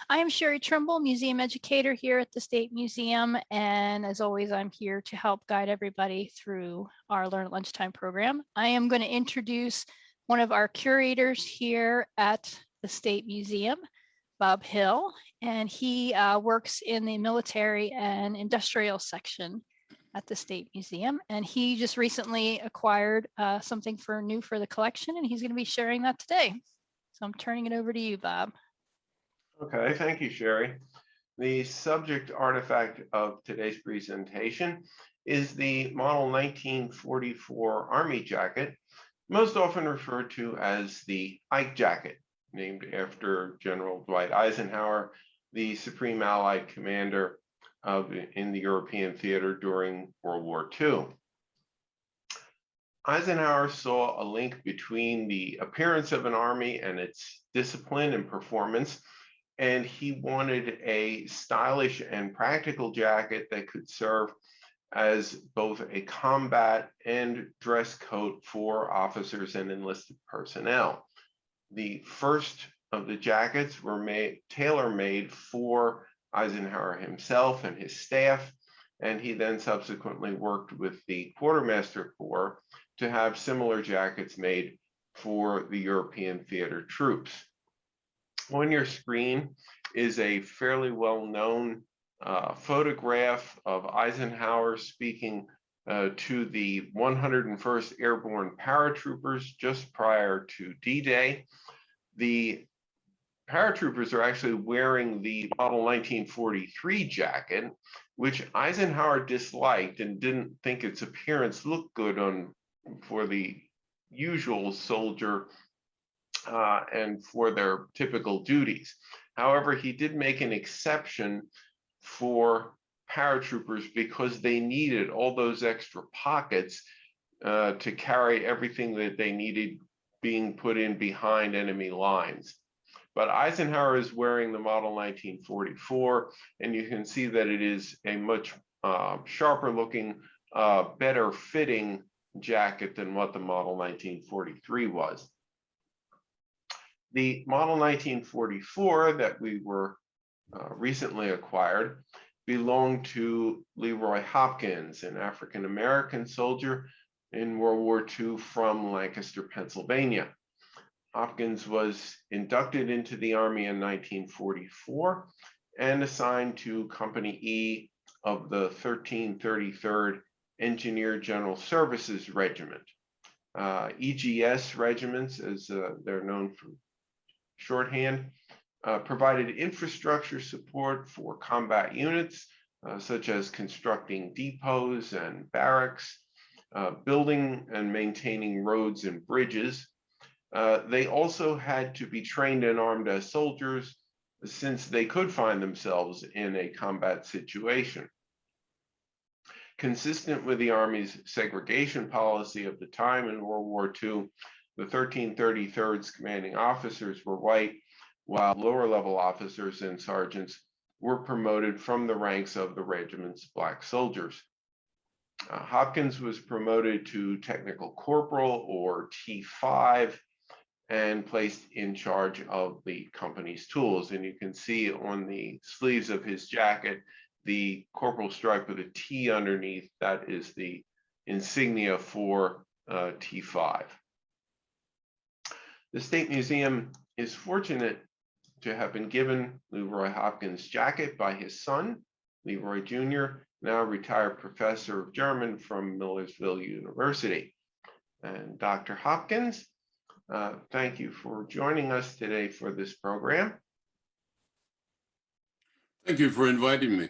I am Sherry Trimble, museum educator here at the State Museum. And as always, I'm here to help guide everybody through our Learn at Lunchtime program. I am going to introduce one of our curators here at the State Museum, Bob Hill, and he works in the military and industrial section at the State Museum. And he just recently acquired something new for the collection, and he's going to be sharing that today. So I'm turning it over to you, Bob. Okay, thank you, Sherry. The subject artifact of today's presentation is the model 1944 Army jacket, most often referred to as the Ike Jacket, named after General Dwight Eisenhower, the Supreme Allied Commander in the European theater during World War II. Eisenhower saw a link between the appearance of an army and its discipline and performance, and he wanted a stylish and practical jacket that could serve as both a combat and dress coat for officers and enlisted personnel. The first of the jackets were tailor-made for Eisenhower himself and his staff, and he then subsequently worked with the Quartermaster Corps to have similar jackets made for the European theater troops. On your screen is a fairly well-known photograph of Eisenhower speaking to the 101st Airborne Paratroopers just prior to D-Day. The paratroopers are actually wearing the model 1943 jacket, which Eisenhower disliked and didn't think its appearance looked good for the usual soldier and for their typical duties. However, he did make an exception for paratroopers because they needed all those extra pockets to carry everything that they needed being put in behind enemy lines. But Eisenhower is wearing the model 1944, and you can see that it is a much sharper looking, better fitting jacket than what the model 1943 was. The model 1944 that we were recently acquired belonged to Leroy Hopkins, an African-American soldier in World War II from Lancaster, Pennsylvania. Hopkins was inducted into the Army in 1944 and assigned to Company E of the 1333rd Engineer General Services Regiment. EGS regiments, as they're known for shorthand, provided infrastructure support for combat units, such as constructing depots and barracks, building and maintaining roads and bridges. They also had to be trained and armed as soldiers since they could find themselves in a combat situation. Consistent with the Army's segregation policy of the time in World War II, the 1333rd's commanding officers were white, while lower level officers and sergeants were promoted from the ranks of the regiment's black soldiers. Hopkins was promoted to technical corporal, or T5, and placed in charge of the company's tools. And you can see on the sleeves of his jacket the corporal stripe with a T underneath. That is the insignia for T5. The State Museum is fortunate to have been given Leroy Hopkins' jacket by his son, Leroy Jr., now retired professor of German from Millersville University. And Dr. Hopkins, thank you for joining us today for this program. Thank you for inviting me.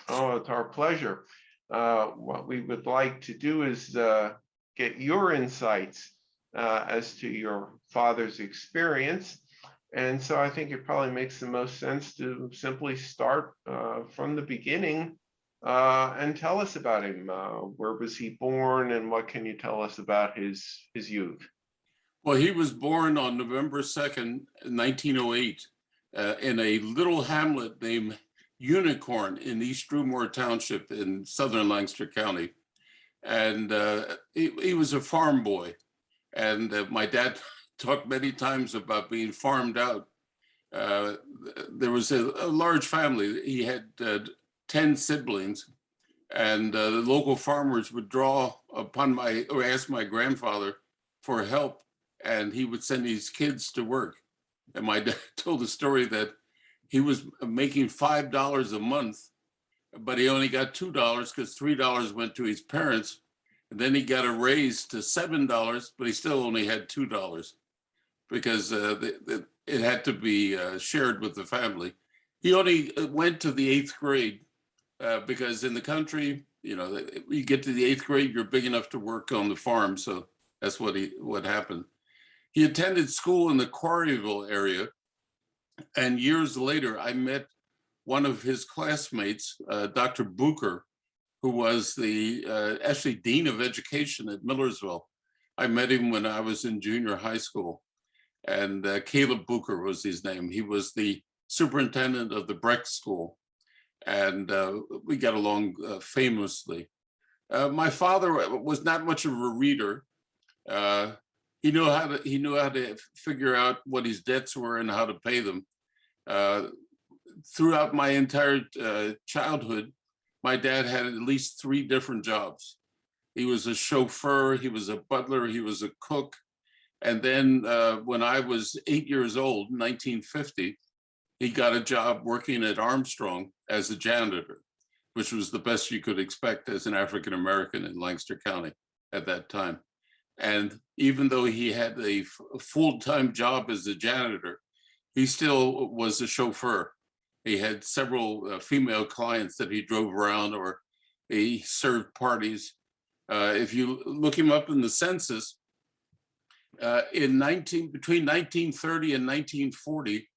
Oh, it's our pleasure. What we would like to do is get your insights as to your father's experience. And so I think it probably makes the most sense to simply start from the beginning and tell us about him. Where was he born, and what can you tell us about his youth? Well, he was born on November 2nd, 1908, in a little hamlet named Unicorn in East Drumore Township in southern Lancaster County. And he was a farm boy. And my dad talked many times about being farmed out. there was a large family. He had 10 siblings, and the local farmers would draw upon or ask my grandfather for help, and he would send these kids to work. And my dad told the story that he was making $5 a month, but he only got $2 because $3 went to his parents. And then he got a raise to $7, but he still only had $2 because it had to be shared with the family. He only went to the 8th grade because in the country, you get to the 8th grade, you're big enough to work on the farm. So that's what happened. He attended school in the Quarryville area. And years later, I met one of his classmates, Dr. Bucher, who was the actually Dean of Education at Millersville. I met him when I was in junior high school. And Caleb Bucher was his name. He was the superintendent of the Brecht School. And we got along famously. My father was not much of a reader. He knew how to figure out what his debts were and how to pay them. Throughout my entire childhood, my dad had at least 3 different jobs. He was a chauffeur, he was a butler, he was a cook. And then when I was 8 years old, 1950, he got a job working at Armstrong as a janitor, which was the best you could expect as an African-American in Lancaster County at that time. And even though he had a full-time job as a janitor, he still was a chauffeur. He had several female clients that he drove around, or he served parties. If you look him up in the census, between 1930 and 1940,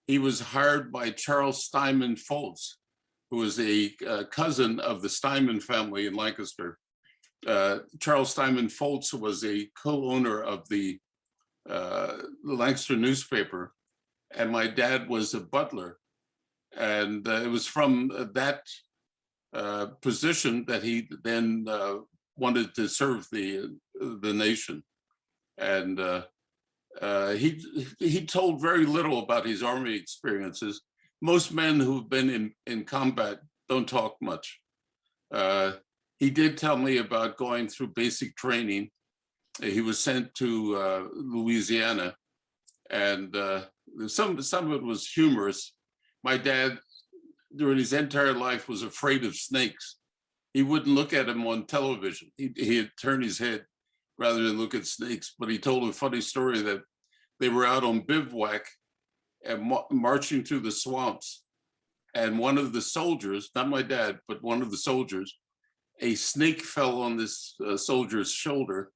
he was hired by Charles Steinman Foltz, who was a cousin of the Steinman family in Lancaster. Charles Steinman Foltz was a co-owner of the Lancaster newspaper, and my dad was a butler. And it was from that position that he then wanted to serve the nation. And he told very little about his Army experiences. Most men who've been in combat don't talk much. He did tell me about going through basic training. He was sent to Louisiana, and some of it was humorous. My dad, during his entire life, was afraid of snakes. He wouldn't look at them on television. He'd turn his head rather than look at snakes. But he told a funny story that they were out on bivouac and marching through the swamps. And one of the soldiers, not my dad, but one of the soldiers, a snake fell on this soldier's shoulder,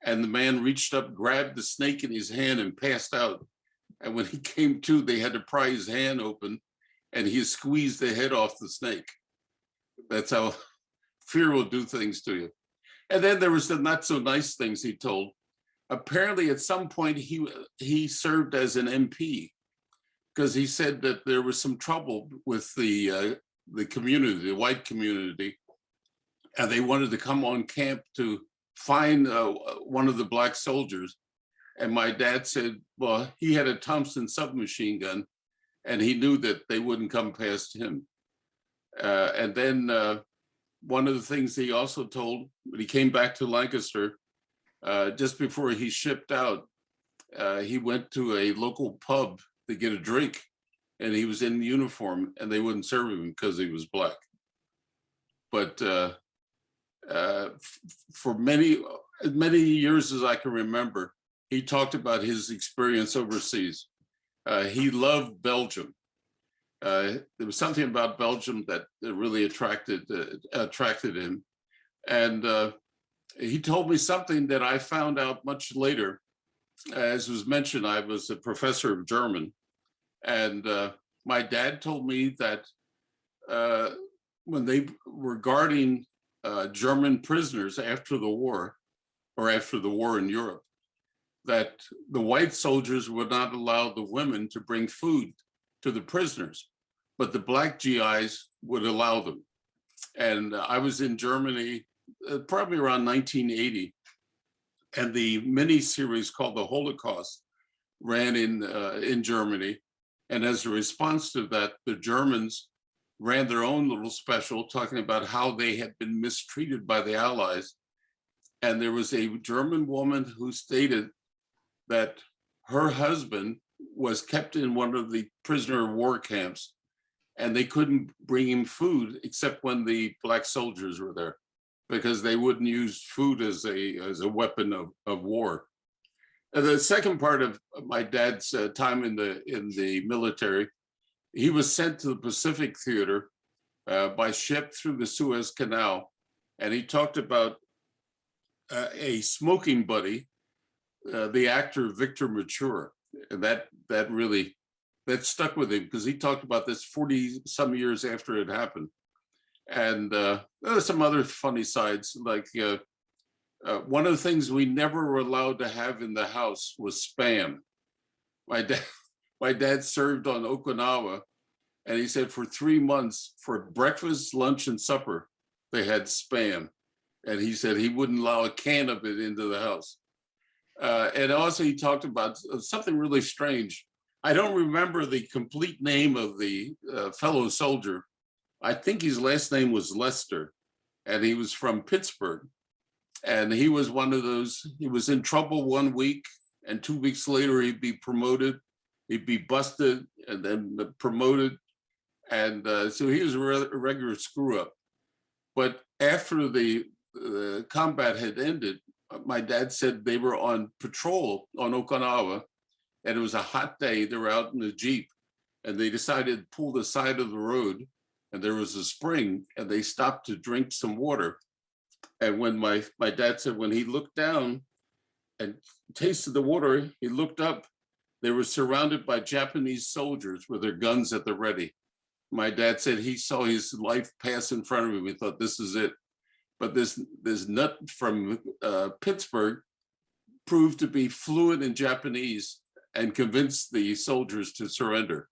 and the man reached up, grabbed the snake in his hand and passed out. And when he came to, they had to pry his hand open, and he squeezed the head off the snake. That's how fear will do things to you. And then there was the not so nice things he told. Apparently at some point he served as an MP, because he said that there was some trouble with the community, the white community, and they wanted to come on camp to find one of the black soldiers. And my dad said, well, he had a Thompson submachine gun, and he knew that they wouldn't come past him. And then one of the things he also told, when he came back to Lancaster, just before he shipped out, he went to a local pub to get a drink, and he was in uniform, and they wouldn't serve him because he was black. But for as many years as I can remember, he talked about his experience overseas. He loved Belgium. There was something about Belgium that really attracted him. And he told me something that I found out much later. As was mentioned, I was a professor of German. And my dad told me that when they were guarding German prisoners after the war, or after the war in Europe, that the white soldiers would not allow the women to bring food to the prisoners, but the black GIs would allow them. And I was in Germany probably around 1980, and the mini series called The Holocaust ran in Germany. And as a response to that, the Germans ran their own little special talking about how they had been mistreated by the Allies. And there was a German woman who stated that her husband was kept in one of the prisoner of war camps, and they couldn't bring him food except when the black soldiers were there, because they wouldn't use food as a weapon of war. And the second part of my dad's time in the military, he was sent to the Pacific Theater by ship through the Suez Canal, and he talked about a smoking buddy, the actor Victor Mature, and that really stuck with him, because he talked about this 40 some years after it happened. And there are some other funny sides, like one of the things we never were allowed to have in the house was Spam. My dad served on Okinawa, and he said for 3 months, for breakfast, lunch, and supper, they had Spam. And he said he wouldn't allow a can of it into the house. And also he talked about something really strange. I don't remember the complete name of the fellow soldier. I think his last name was Lester, and he was from Pittsburgh. And he was one of those, he was in trouble 1 week, and 2 weeks later he'd be promoted, he'd be busted, and then promoted. And so he was a regular screw up. But after the combat had ended, my dad said they were on patrol on Okinawa, and it was a hot day. They were out in the Jeep, and they decided to pull the side of the road, and there was a spring, and they stopped to drink some water. And when my dad said when he looked down and tasted the water, he looked up, they were surrounded by Japanese soldiers with their guns at the ready. My dad said he saw his life pass in front of him. He thought, this is it. But this nut from Pittsburgh proved to be fluent in Japanese and convinced the soldiers to surrender.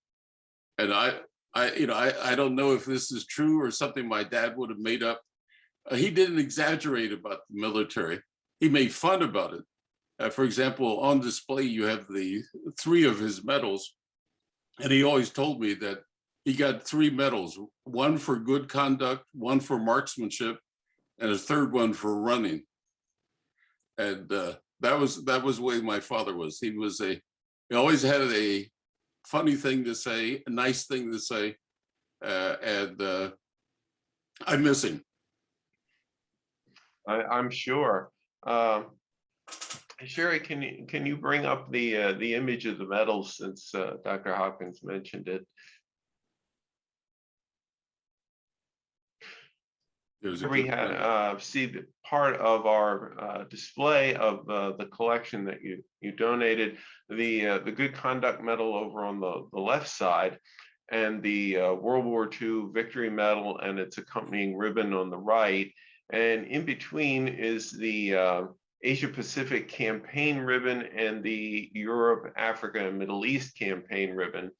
And I don't know if this is true or something my dad would have made up. He didn't exaggerate about the military. He made fun about it. For example, on display, you have the 3 of his medals. And he always told me that he got 3 medals, 1 for good conduct, 1 for marksmanship, and a 3rd one for running. And that was the way my father was. He always had a funny thing to say, a nice thing to say, and I miss him. I'm sure. Sherry, can you bring up the image of the medals, since Dr. Hopkins mentioned it? We had see the part of our display of the collection that you donated, the Good Conduct Medal over on the left side, and the World War II Victory Medal and its accompanying ribbon on the right. And in between is the Asia Pacific Campaign ribbon and the Europe, Africa, and Middle East Campaign ribbon.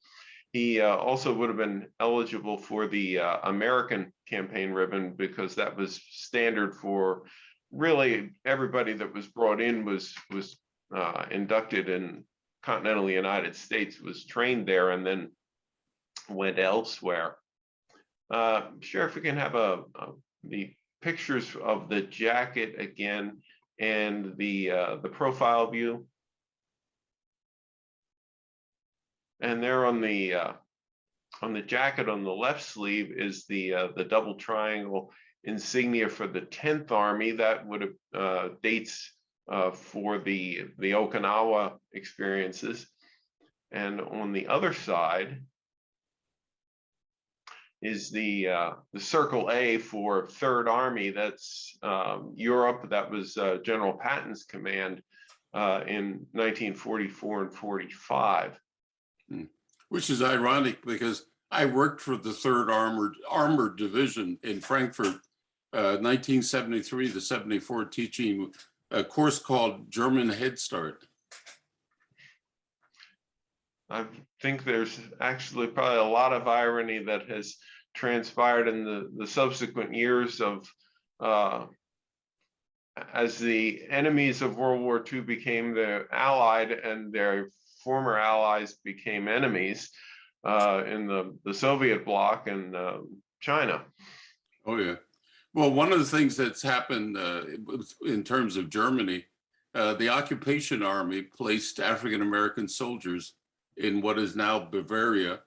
He also would have been eligible for the American Campaign ribbon, because that was standard for really everybody that was brought in was inducted in continental United States, was trained there, and then went elsewhere. Sheriff, we can have the pictures of the jacket again, and the profile view. And there on the jacket on the left sleeve is the double triangle insignia for the 10th Army. That would have dates for the Okinawa experiences. And on the other side is the circle A for 3rd Army. That's Europe. That was General Patton's command in 1944 and 45. Which is ironic, because I worked for the 3rd Armored Division in Frankfurt, 1973 to 74, teaching a course called German Head Start. I think there's actually probably a lot of irony that has transpired in the subsequent years of as the enemies of World War II became the allied and their former allies became enemies. in the Soviet bloc and China. Oh, yeah. Well, one of the things that's happened in terms of Germany, the occupation army placed African-American soldiers in what is now Bavaria.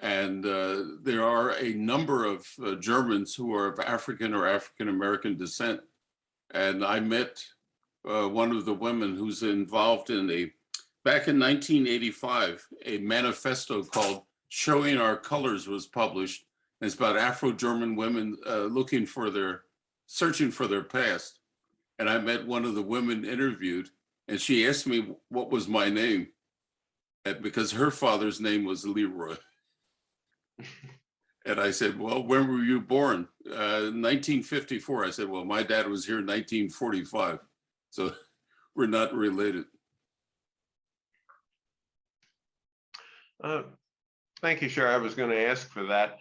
And there are a number of Germans who are of African or African-American descent. And I met one of the women who's involved in back in 1985, a manifesto called Showing Our Colors was published. It's about Afro-German women searching for their past. And I met one of the women interviewed, and she asked me what was my name, because her father's name was Leroy. And I said, well, when were you born? 1954. I said, well, my dad was here in 1945. So we're not related. Thank you, Cher. I was going to ask for that.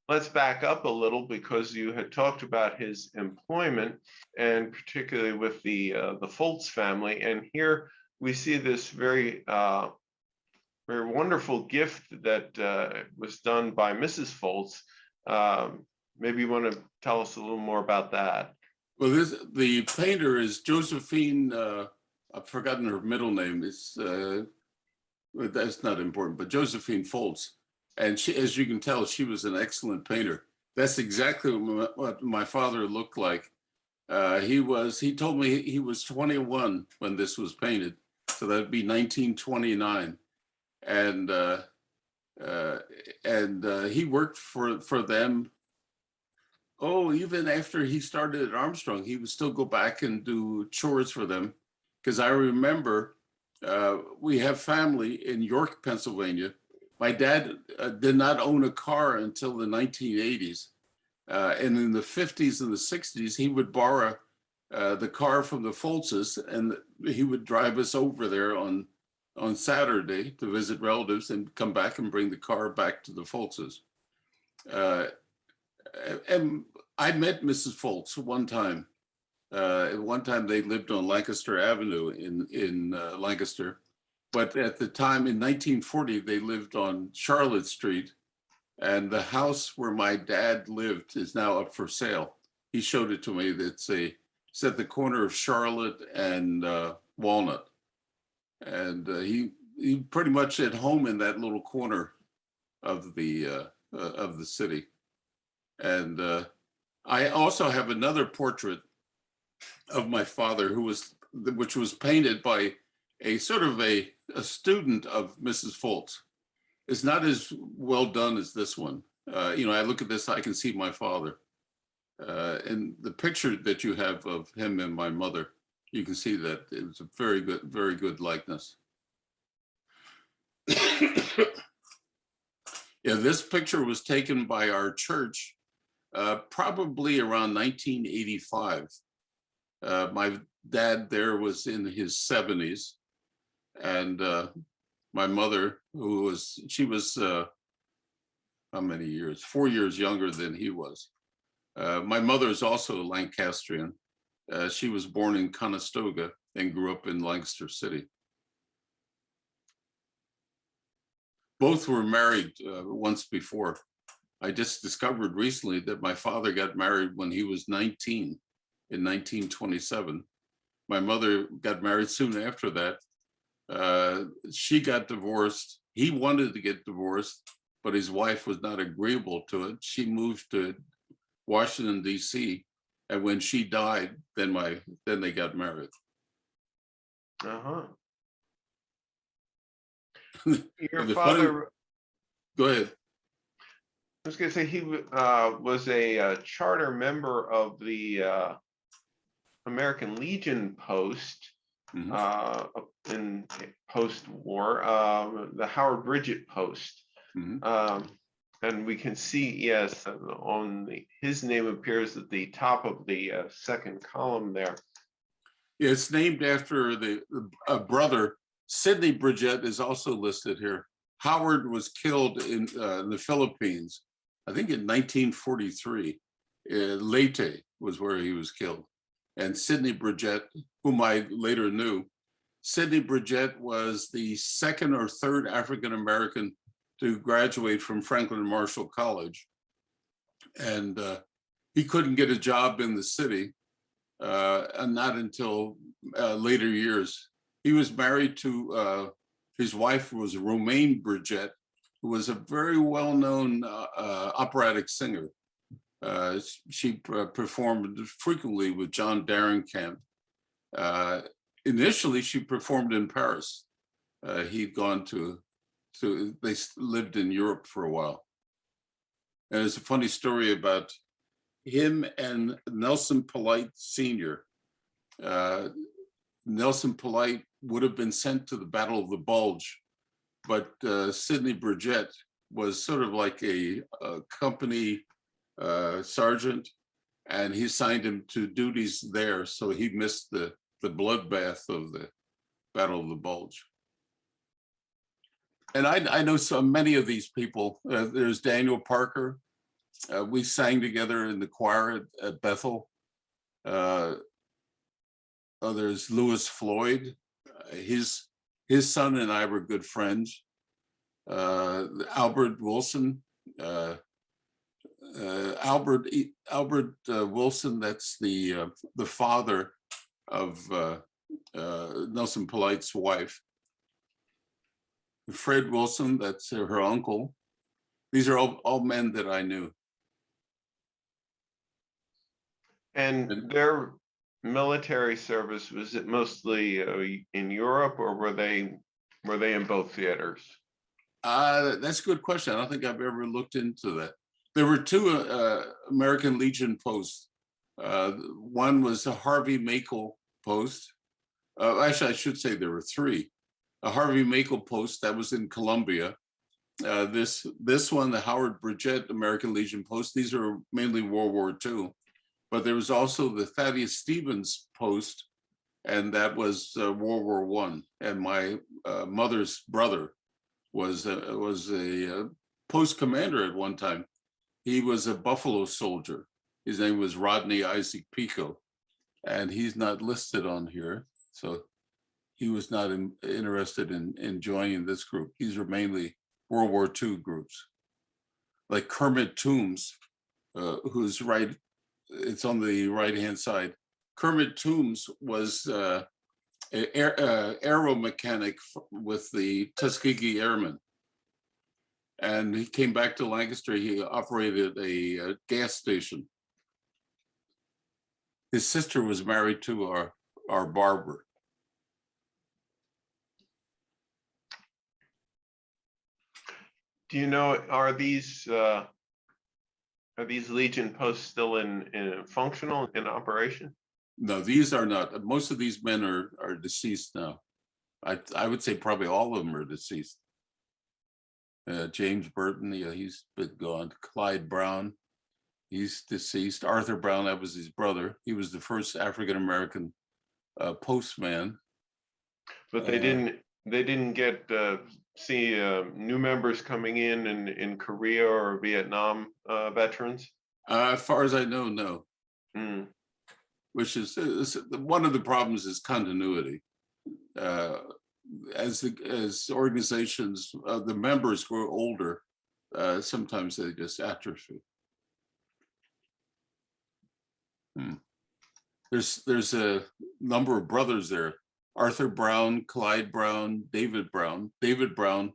Let's back up a little, because you had talked about his employment, and particularly with the Foltz family. And here we see this very wonderful gift that was done by Mrs. Foltz. Maybe you want to tell us a little more about that. Well, the painter is Josephine. I've forgotten her middle name. That's not important, but Josephine Foltz. And she, as you can tell, she was an excellent painter. That's exactly what my father looked like. He told me he was 21 when this was painted, so that'd be 1929. And he worked for them. Oh, even after he started at Armstrong, he would still go back and do chores for them. Because I remember we have family in York, Pennsylvania. My dad did not own a car until the 1980s. And in the 50s and the 60s, he would borrow the car from the Foltzes, and he would drive us over there on Saturday to visit relatives and come back and bring the car back to the Foltzes. And I met Mrs. Foltz one time. One time they lived on Lancaster Avenue in Lancaster. But at the time in 1940, they lived on Charlotte Street, and the house where my dad lived is now up for sale. He showed it to me. It's at the corner of Charlotte and Walnut. And he pretty much at home in that little corner of the city. And I also have another portrait of my father which was painted by a sort of a student of Mrs. Foltz. It's not as well done as this one. I look at this, I can see my father. And the picture that you have of him and my mother, you can see that it was a very good likeness. Yeah, this picture was taken by our church probably around 1985. My dad there was in his 70s, and my mother, she was how many years? 4 years younger than he was. My mother is also a Lancastrian. She was born in Conestoga and grew up in Lancaster City. Both were married once before. I just discovered recently that my father got married when he was 19 in 1927. My mother got married soon after that. She got divorced. He wanted to get divorced, but his wife was not agreeable to it. She moved to Washington, D.C., and when she died, then they got married. Uh-huh. Your father. Go ahead. I was going to say he was a charter member of the American Legion post in post-war, the Howard Bridget post. And we can see, yes, his name appears at the top of the second column there. Yeah, it's named after a brother. Sidney Bridget is also listed here. Howard was killed in the Philippines, I think in 1943. Leyte was where he was killed. And Sidney Bridget, whom I later knew, Sidney Bridgette was the second or third African-American to graduate from Franklin Marshall College. And he couldn't get a job in the city, and not until later years. He was married to, his wife was Romaine Bridgette, who was a very well-known operatic singer. She performed frequently with John Darrenkamp. Initially, she performed in Paris. He'd gone they lived in Europe for a while. And there's a funny story about him and Nelson Polite Sr. Nelson Polite would have been sent to the Battle of the Bulge, but Sidney Bridgette was sort of like a company sergeant, and he signed him to duties there, so he missed the bloodbath of the Battle of the Bulge. And I know many of these people. There's Daniel Parker. We sang together in the choir at Bethel. There's Louis Floyd. His son and I were good friends. Albert Wilson. Albert Wilson, that's the father of Nelson Polite's wife. Fred Wilson, that's her uncle. These are all men that I knew. And their military service, was it mostly in Europe, or were they in both theaters? That's a good question. I don't think I've ever looked into that. There were two American Legion posts. One was a Harvey Makel post. Actually, I should say there were three. A Harvey Makel post that was in Colombia. This one, the Howard Bridgette American Legion post. These are mainly World War II. But there was also the Thaddeus Stevens post, and that was World War I. And my mother's brother was a post commander at one time. He was a Buffalo soldier. His name was Rodney Isaac Pico, and he's not listed on here. So he was not interested in joining this group. These are mainly World War II groups. Like Kermit Tombs, who's right, it's on the right-hand side. Kermit Tombs was an aero mechanic with the Tuskegee Airmen. And he came back to Lancaster. He operated a gas station. His sister was married to our barber. Do you know, are these Legion posts still in functional, in operation? No, these are not. Most of these men are deceased now. I would say probably all of them are deceased. James Burton, he's been gone. Clyde Brown, he's deceased. Arthur Brown, that was his brother. He was the first African-American postman. But they didn't get see new members coming in Korea or Vietnam veterans? As far as I know, no. Mm. Which is one of the problems is continuity. As organizations, the members grow older, sometimes they just atrophy. There's a number of brothers there. Arthur Brown, Clyde Brown, David Brown. David Brown,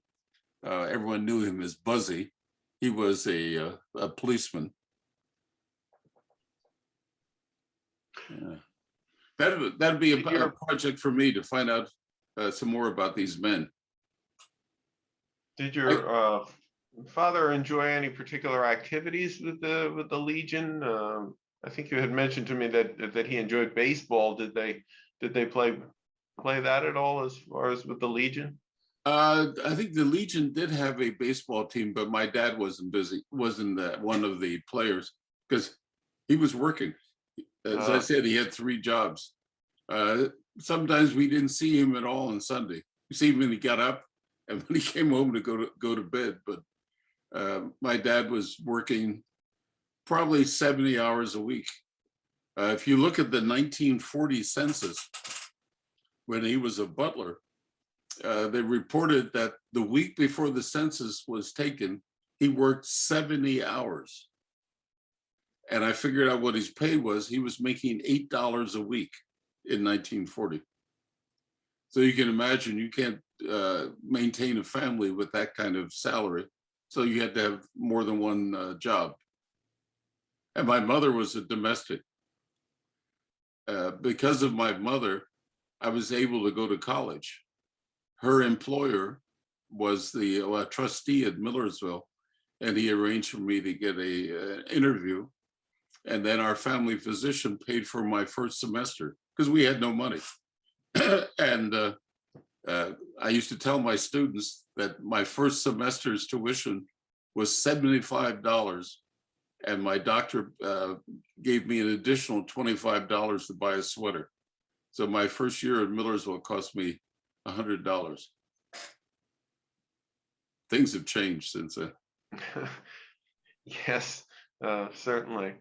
everyone knew him as Buzzy. He was a policeman. Yeah. That'd be a project for me to find out some more about these men. Did your father enjoy any particular activities with the Legion? I think you had mentioned to me that he enjoyed baseball. Did they play that at all as far as with the Legion? I think the Legion did have a baseball team, but my dad wasn't one of the players because he was working. As I said, he had 3 jobs. Sometimes we didn't see him at all on Sunday. We see him when he got up and when he came home to go to bed. But my dad was working probably 70 hours a week. If you look at the 1940 census, when he was a butler, they reported that the week before the census was taken, he worked 70 hours. And I figured out what his pay was. He was making $8 a week in 1940. So you can imagine you can't maintain a family with that kind of salary. So you had to have more than one job. And my mother was a domestic. Because of my mother, I was able to go to college. Her employer was the trustee at Millersville, and he arranged for me to get an interview. And then our family physician paid for my first semester because we had no money. And I used to tell my students that my first semester's tuition was $75, and my doctor gave me an additional $25 to buy a sweater. So my first year at Millersville cost me $100. Things have changed since then. Yes, certainly.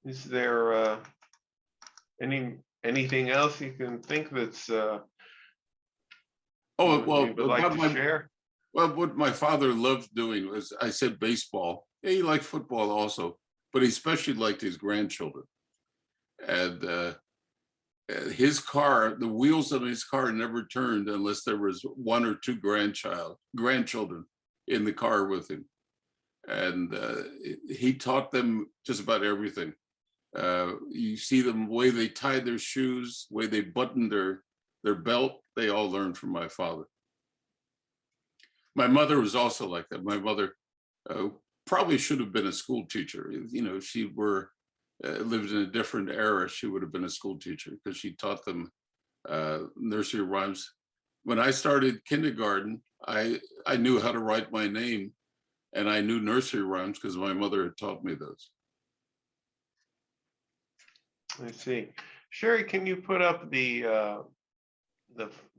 Is there anything else you can think that's Oh, well, you would like to share? Well, what my father loved doing was, I said baseball. Yeah, he liked football also, but he especially liked his grandchildren. And his car, the wheels of his car never turned unless there was one or two grandchildren in the car with him. And he taught them just about everything. You see them, the way they tied their shoes, the way they buttoned their belt, they all learned from my father. My mother was also like that. My mother probably should have been a school teacher. You know, if she were lived in a different era, she would have been a school teacher because she taught them nursery rhymes. When I started kindergarten, I knew how to write my name, and I knew nursery rhymes because my mother had taught me those. I see. Sherry, can you put up the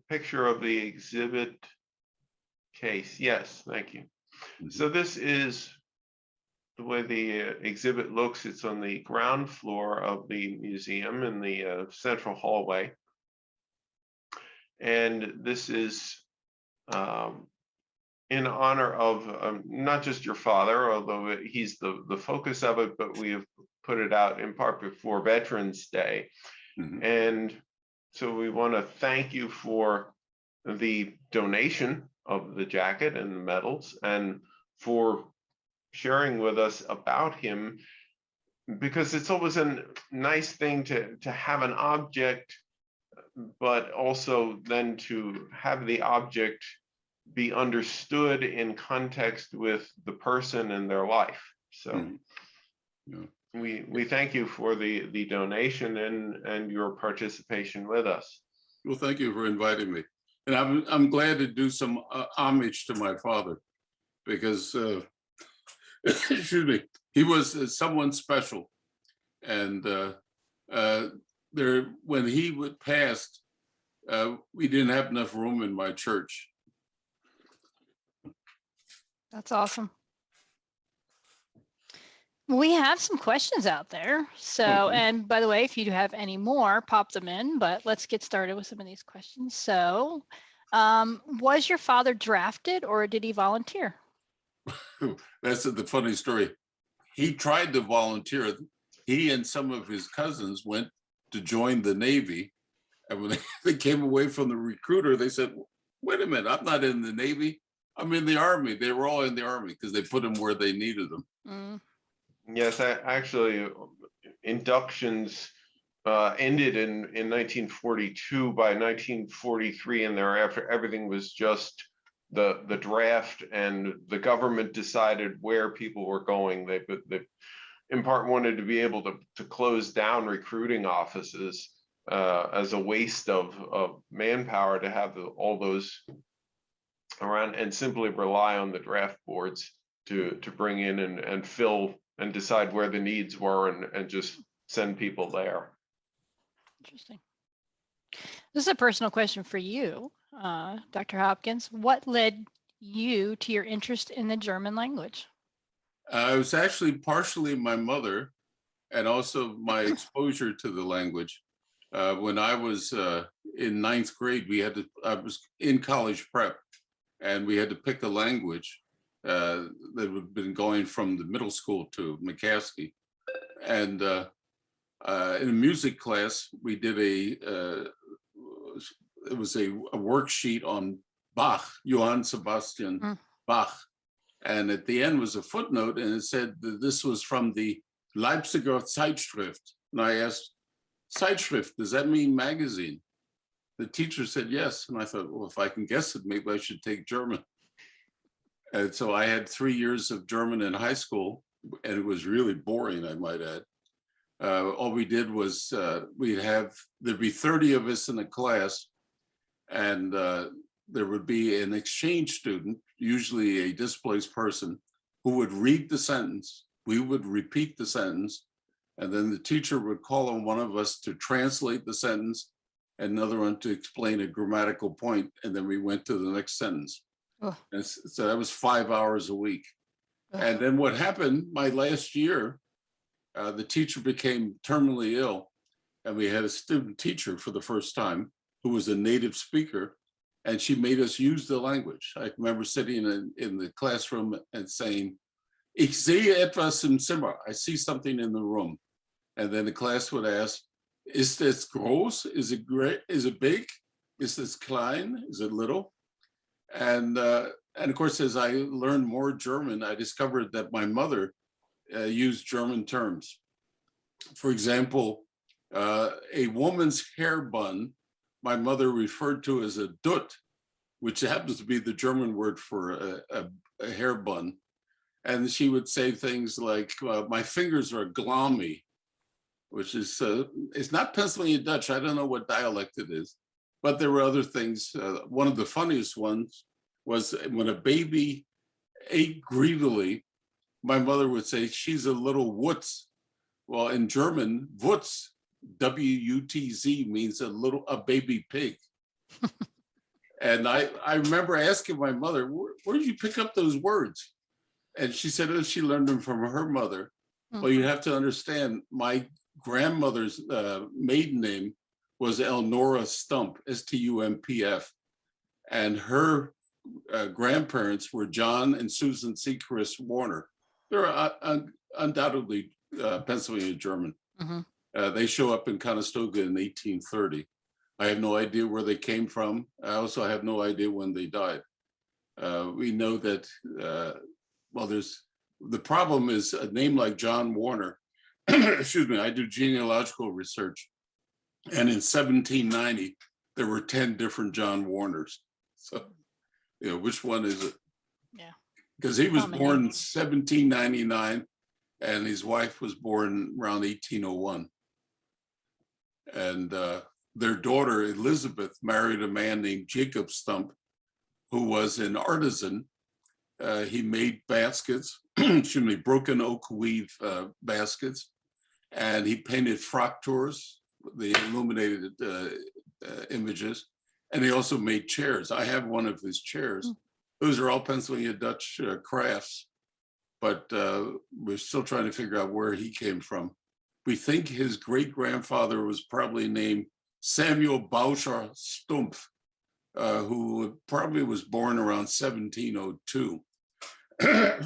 picture of the exhibit case? Yes, thank you. Mm-hmm. So this is the way the exhibit looks. It's on the ground floor of the museum in the central hallway. And this is in honor of not just your father, although he's the focus of it, but we have put it out in part before Veterans Day. Mm-hmm. And so we want to thank you for the donation of the jacket and the medals, and for sharing with us about him, because it's always a nice thing to have an object, but also then to have the object be understood in context with the person and their life. So mm-hmm. Yeah. We thank you for the donation and your participation with us. Well, thank you for inviting me. And I'm glad to do some homage to my father, because excuse me, he was someone special. And when he passed, we didn't have enough room in my church. That's awesome. We have some questions out there. So, mm-hmm. And by the way, if you have any more, pop them in, but let's get started with some of these questions. So, was your father drafted or did he volunteer? That's the funny story. He tried to volunteer. He and some of his cousins went to join the Navy. And when they came away from the recruiter, they said, wait a minute, I'm not in the Navy. I'm in the Army. They were all in the Army because they put them where they needed them. Mm. Yes, actually, inductions ended in 1942. By 1943 and thereafter, everything was just the draft, and the government decided where people were going. They in part wanted to be able to close down recruiting offices as a waste of manpower to have all those around, and simply rely on the draft boards to bring in and fill and decide where the needs were and just send people there. Interesting. This is a personal question for you, Dr. Hopkins. What led you to your interest in the German language? It was actually partially my mother and also my exposure to the language. When I was in ninth grade, I was in college prep, and we had to pick a language that had been going from the middle school to McCaskey. And in a music class, we did it was a worksheet on Bach, Johann Sebastian Bach. And at the end was a footnote, and it said that this was from the Leipziger Zeitschrift. And I asked, Zeitschrift, does that mean magazine? The teacher said yes. And I thought, well, if I can guess it, maybe I should take German. And so I had 3 years of German in high school, and it was really boring, I might add. All we did was there'd be 30 of us in a class, and there would be an exchange student, usually a displaced person, who would read the sentence. We would repeat the sentence, and then the teacher would call on one of us to translate the sentence, and another one to explain a grammatical point, and then we went to the next sentence. Oh. And so that was 5 hours a week. Oh. And then what happened, my last year, the teacher became terminally ill, and we had a student teacher for the first time who was a native speaker, and she made us use the language. I remember sitting in the classroom and saying, "Ich sehe etwas im Zimmer." I see something in the room. And then the class would ask, "Ist es groß? Is it great? Is it big? Is it klein? Is it little?" And of course, as I learned more German, I discovered that my mother used German terms. For example, a woman's hair bun, my mother referred to as a Dutt, which happens to be the German word for a hair bun. And she would say things like, "My fingers are glommy," which is, it's not Pennsylvania Dutch. I don't know what dialect it is, but there were other things. One of the funniest ones was when a baby ate greedily, my mother would say, "She's a little wutz." Well, in German, wutz, W-U-T-Z, means a baby pig. And I remember asking my mother, where did you pick up those words? And she said, oh, she learned them from her mother. Mm-hmm. Well, you have to understand, my grandmother's maiden name was Elnora Stump, S-T-U-M-P-F. And her grandparents were John and Susan Sechrist Warner. They're undoubtedly Pennsylvania German. Mm-hmm. They show up in Conestoga in 1830. I have no idea where they came from. I also have no idea when they died. We know that, the problem is a name like John Warner. Excuse me, I do genealogical research. And in 1790, there were 10 different John Warners. So, which one is it? Yeah. Because he was born in 1799 and his wife was born around 1801. And their daughter, Elizabeth, married a man named Jacob Stump, who was an artisan. He made baskets, excuse me, broken oak weave baskets, and he painted frock-tours, the illuminated images, and he also made chairs. I have one of his chairs. Those are all Pennsylvania Dutch crafts, but we're still trying to figure out where he came from. We think his great-grandfather was probably named Samuel Bauscher Stumpf, who probably was born around 1702,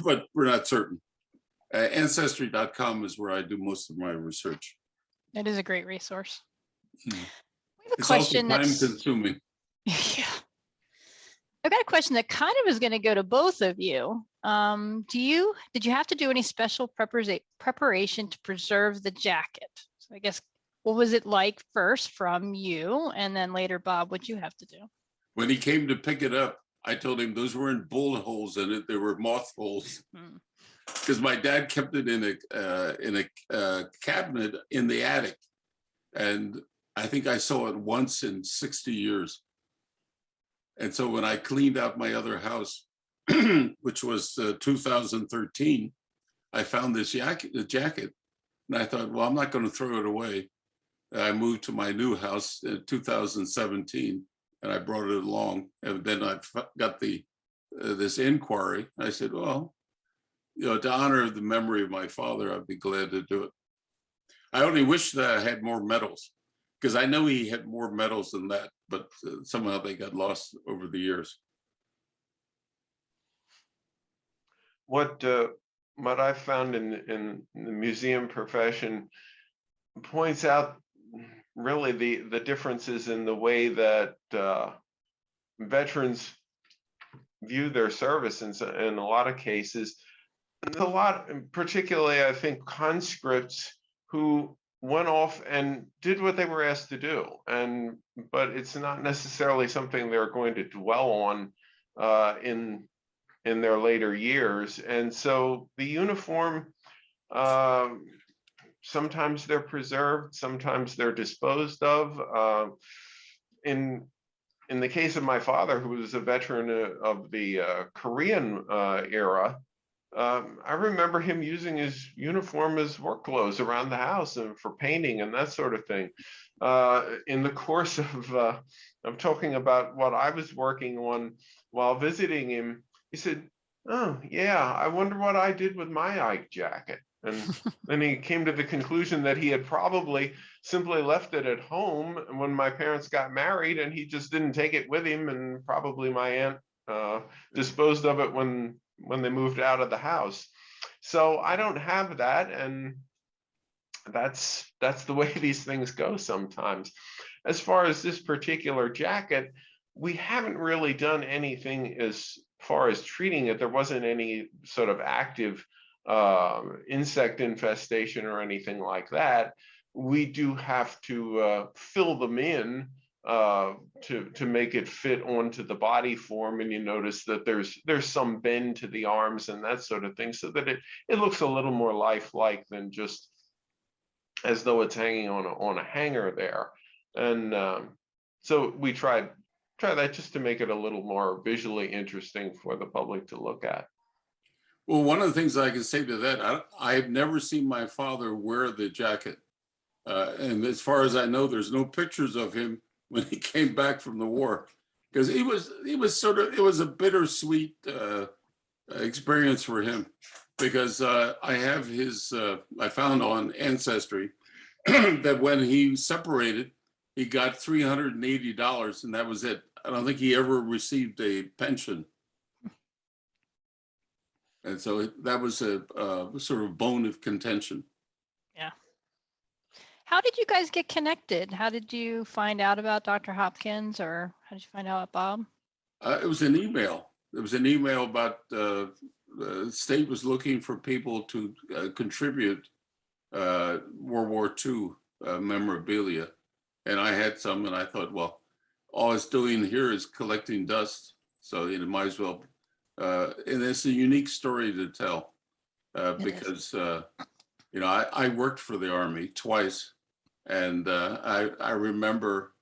but we're not certain. Ancestry.com is where I do most of my research. That is a great resource. We have a It's question also that's time-consuming. Yeah. I've got a question that kind of is going to go to both of you. Did you have to do any special preparation to preserve the jacket? So I guess, what was it like first from you, and then later, Bob, what'd you have to do? When he came to pick it up, I told him those weren't bullet holes in it; they were moth holes. Because my dad kept it in a cabinet in the attic, and I think I saw it once in 60 years. And so when I cleaned out my other house, which was 2013, I found this jacket, and I thought, well, I'm not going to throw it away. I moved to my new house in 2017, and I brought it along. And then I got this inquiry. I said, well, to honor the memory of my father, I'd be glad to do it. I only wish that I had more medals, because I know he had more medals than that, but somehow they got lost over the years. What I found in the museum profession points out really the differences in the way that veterans view their service in a lot of cases. And a lot, particularly, I think, conscripts who went off and did what they were asked to do, but it's not necessarily something they're going to dwell on in their later years. And so the uniform, sometimes they're preserved, sometimes they're disposed of. In the case of my father, who was a veteran of the Korean era, I remember him using his uniform as work clothes around the house and for painting and that sort of thing. In the course of talking about what I was working on while visiting him, he said, "Oh, yeah, I wonder what I did with my Ike jacket." And then he came to the conclusion that he had probably simply left it at home when my parents got married, and he just didn't take it with him, and probably my aunt disposed of it when they moved out of the house. So I don't have that, and that's the way these things go sometimes. As far as this particular jacket, we haven't really done anything as far as treating it. There wasn't any sort of active insect infestation or anything like that. We do have to fill them in to make it fit onto the body form, and you notice that there's some bend to the arms and that sort of thing, so that it looks a little more lifelike than just as though it's hanging on a hanger there. And so we try that just to make it a little more visually interesting for the public to look at. Well, one of the things I can say to that, I've never seen my father wear the jacket. And as far as I know, there's no pictures of him when he came back from the war, because it was a bittersweet experience for him, because I have I found on Ancestry that when he separated, he got $380, and that was it. I don't think he ever received a pension. And so that was a sort of bone of contention. Yeah. How did you guys get connected? How did you find out about Dr. Hopkins, or how did you find out about Bob? It was an email. It was an email about the state was looking for people to contribute World War II memorabilia. And I had some, and I thought, well, all it's doing here is collecting dust. So it might as well. And it's a unique story to tell because, I worked for the Army twice. And I remember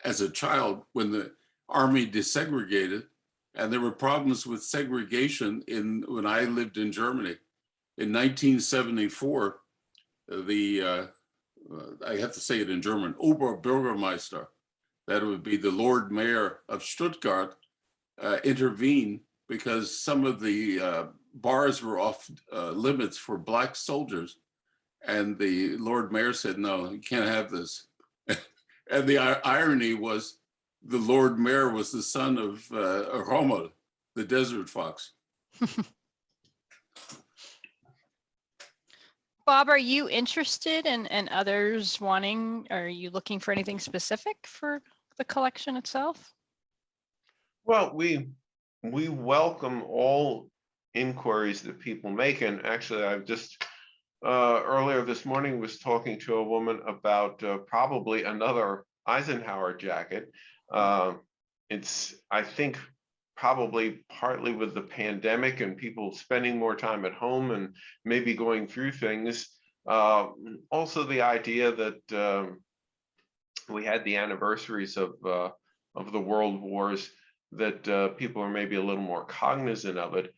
as a child when the Army desegregated, and there were problems with segregation when I lived in Germany. In 1974, I have to say it in German, Oberbürgermeister, that would be the Lord Mayor of Stuttgart, intervened because some of the bars were off limits for Black soldiers. And the Lord Mayor said, "No, you can't have this." And the irony was the Lord Mayor was the son of Rommel, the desert fox. Bob, are you interested in others wanting, are you looking for anything specific for the collection itself? Well, we welcome all inquiries that people make. And actually, I've just earlier this morning was talking to a woman about probably another Eisenhower jacket. It's, I think, probably partly with the pandemic and people spending more time at home and maybe going through things. Also, the idea that we had the anniversaries of the world wars, that people are maybe a little more cognizant of it.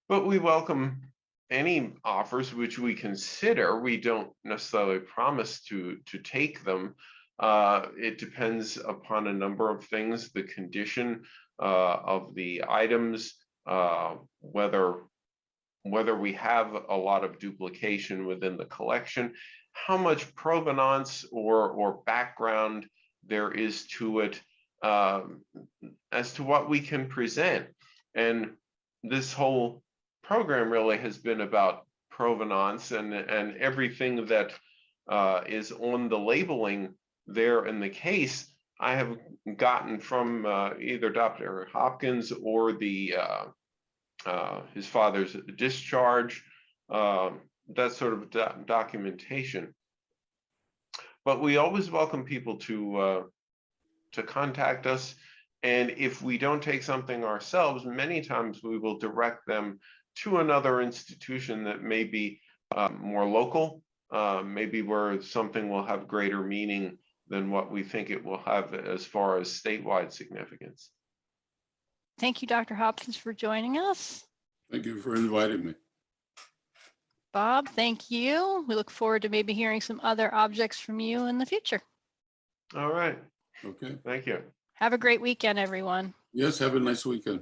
But we welcome any offers which we consider. We don't necessarily promise to take them. It depends upon a number of things: the condition of the items, whether we have a lot of duplication within the collection, how much provenance or background there is to it, as to what we can present. And this whole program really has been about provenance, and everything that is on the labeling there in the case, I have gotten from either Dr. Hopkins or the his father's discharge, that sort of documentation. But we always welcome people to contact us. And if we don't take something ourselves, many times we will direct them to another institution that may be more local, maybe where something will have greater meaning than what we think it will have as far as statewide significance. Thank you, Dr. Hopkins, for joining us. Thank you for inviting me. Bob, thank you. We look forward to maybe hearing some other objects from you in the future. All right. Okay. Thank you. Have a great weekend, everyone. Yes, have a nice weekend.